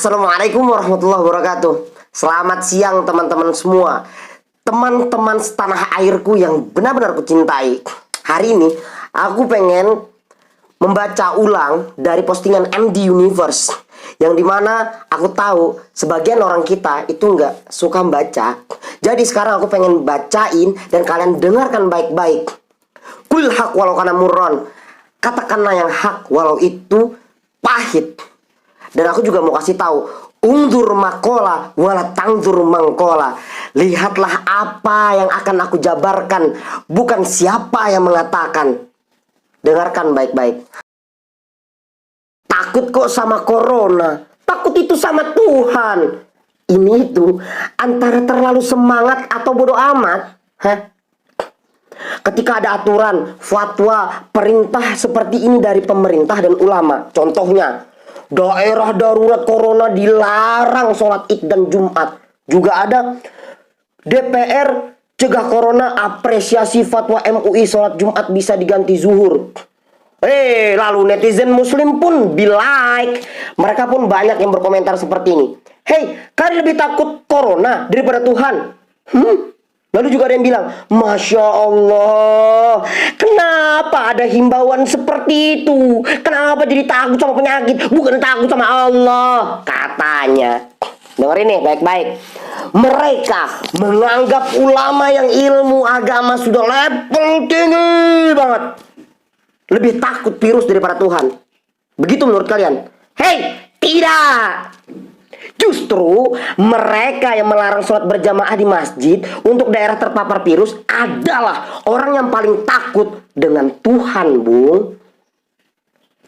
Assalamualaikum warahmatullahi wabarakatuh. Selamat siang teman-teman semua, teman-teman setanah airku yang benar-benar kucintai. Hari ini aku pengen membaca ulang dari postingan MD Universe, yang dimana aku tahu sebagian orang kita itu nggak suka membaca. Jadi sekarang aku pengen bacain dan kalian dengarkan baik-baik. Kul hak walau kana murron, katakanlah yang hak walau itu pahit. Dan aku juga mau kasih tahu, undur makola wala tangdur mangkola. Lihatlah apa yang akan aku jabarkan, bukan siapa yang mengatakan. Dengarkan baik-baik. Takut kok sama corona, takut itu sama Tuhan. Ini itu antara terlalu semangat atau bodoh amat. Ketika ada aturan, fatwa, perintah seperti ini dari pemerintah dan ulama. Contohnya, daerah darurat corona dilarang sholat id dan jumat. Juga ada DPR cegah corona, apresiasi fatwa MUI sholat jumat bisa diganti zuhur. Lalu netizen muslim pun like. Mereka pun banyak yang berkomentar seperti ini. Kalian lebih takut corona daripada Tuhan? Lalu juga ada yang bilang, Masya Allah, kenapa ada himbauan seperti itu? Kenapa jadi takut sama penyakit, bukan takut sama Allah? Katanya. Dengerin nih baik-baik. Mereka menganggap ulama yang ilmu agama sudah level tinggi banget, lebih takut virus daripada Tuhan. Begitu menurut kalian? Tidak. Justru mereka yang melarang sholat berjamaah di masjid untuk daerah terpapar virus adalah orang yang paling takut dengan Tuhan, Bung.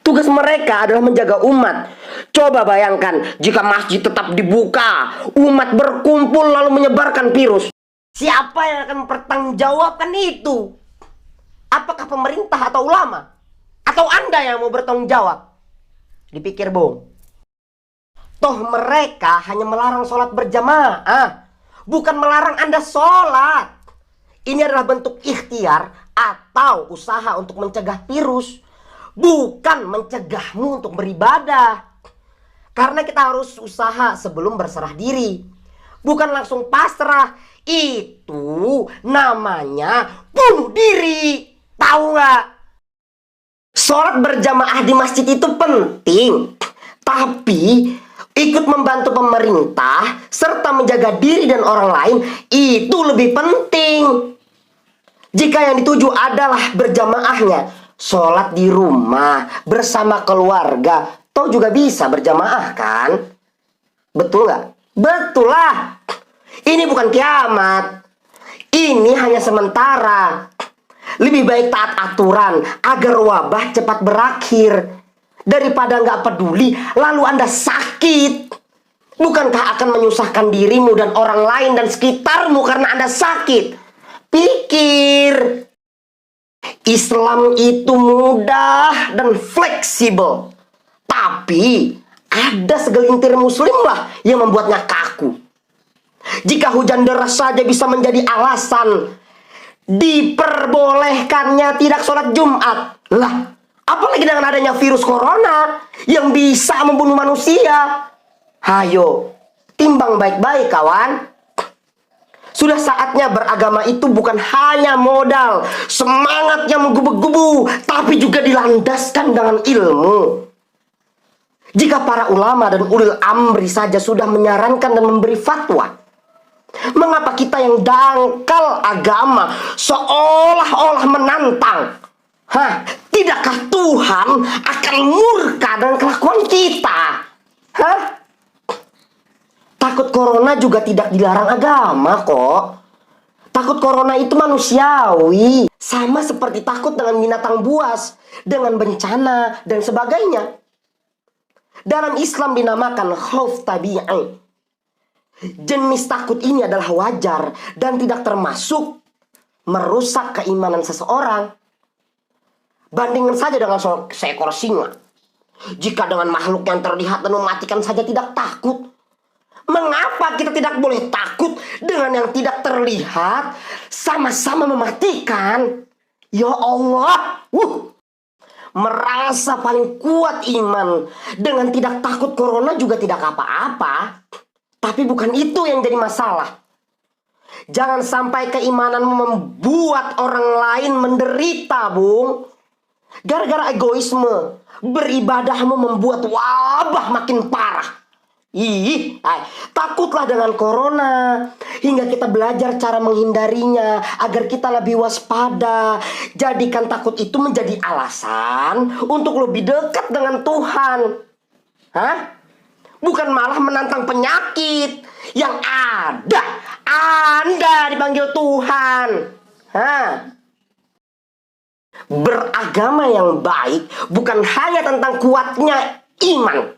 Tugas mereka adalah menjaga umat. Coba bayangkan jika masjid tetap dibuka, umat berkumpul lalu menyebarkan virus. Siapa yang akan mempertanggungjawabkan itu? Apakah pemerintah atau ulama? Atau Anda yang mau bertanggung jawab? Dipikir, Bung. Toh mereka hanya melarang sholat berjamaah, bukan melarang Anda sholat. Ini adalah bentuk ikhtiar atau usaha untuk mencegah virus, bukan mencegahmu untuk beribadah. Karena kita harus usaha sebelum berserah diri, bukan langsung pasrah. Itu namanya bunuh diri. Tahu nggak? Sholat berjamaah di masjid itu penting, tapi ikut membantu pemerintah serta menjaga diri dan orang lain itu lebih penting. Jika yang dituju adalah berjamaahnya, sholat di rumah bersama keluarga, toh juga bisa berjamaah kan? Betul nggak? Betul lah. Ini bukan kiamat. Ini hanya sementara. Lebih baik taat aturan agar wabah cepat berakhir daripada nggak peduli lalu Anda sakit. Bukankah akan menyusahkan dirimu dan orang lain dan sekitarmu karena Anda sakit? Pikir. Islam itu mudah dan fleksibel, tapi ada segelintir muslim lah yang membuatnya kaku. Jika hujan deras saja bisa menjadi alasan diperbolehkannya tidak sholat Jumat, lah apalagi dengan adanya virus corona yang bisa membunuh manusia. Hayo, timbang baik-baik kawan. Sudah saatnya beragama itu bukan hanya modal, semangat yang menggebu-gebu, tapi juga dilandaskan dengan ilmu. Jika para ulama dan ulil amri saja sudah menyarankan dan memberi fatwa, mengapa kita yang dangkal agama seolah-olah menantang? Tidakkah Tuhan akan murka dengan kelakuan kita? Takut corona juga tidak dilarang agama kok. Takut corona itu manusiawi, sama seperti takut dengan binatang buas, dengan bencana dan sebagainya. Dalam Islam dinamakan khauf tabi'i. Jenis takut ini adalah wajar dan tidak termasuk merusak keimanan seseorang. Bandingkan saja dengan seekor singa. Jika dengan makhluk yang terlihat dan mematikan saja tidak takut, mengapa kita tidak boleh takut dengan yang tidak terlihat sama-sama mematikan? Ya Allah, merasa paling kuat iman dengan tidak takut corona juga tidak apa-apa. Tapi bukan itu yang jadi masalah. Jangan sampai keimananmu membuat orang lain menderita, Bung. Gara-gara egoisme, beribadahmu membuat wabah makin parah. Takutlah dengan corona hingga kita belajar cara menghindarinya agar kita lebih waspada. Jadikan takut itu menjadi alasan untuk lebih dekat dengan Tuhan. Bukan malah menantang penyakit yang ada. Anda dipanggil Tuhan. Beragama yang baik bukan hanya tentang kuatnya iman,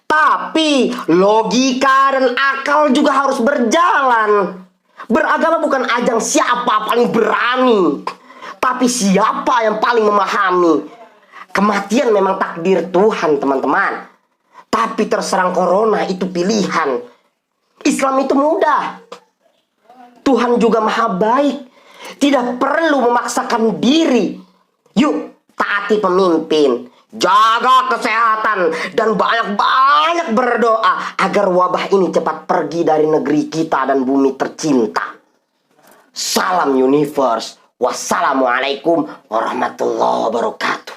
tapi logika dan akal juga harus berjalan. Beragama bukan ajang siapa paling berani, tapi siapa yang paling memahami. Kematian memang takdir Tuhan, teman-teman. Tapi terserang corona itu pilihan. Islam itu mudah. Tuhan juga maha baik. Tidak perlu memaksakan diri. Yuk, taati pemimpin. Jaga kesehatan dan banyak-banyak berdoa agar wabah ini cepat pergi dari negeri kita dan bumi tercinta. Salam universe. Wassalamualaikum warahmatullahi wabarakatuh.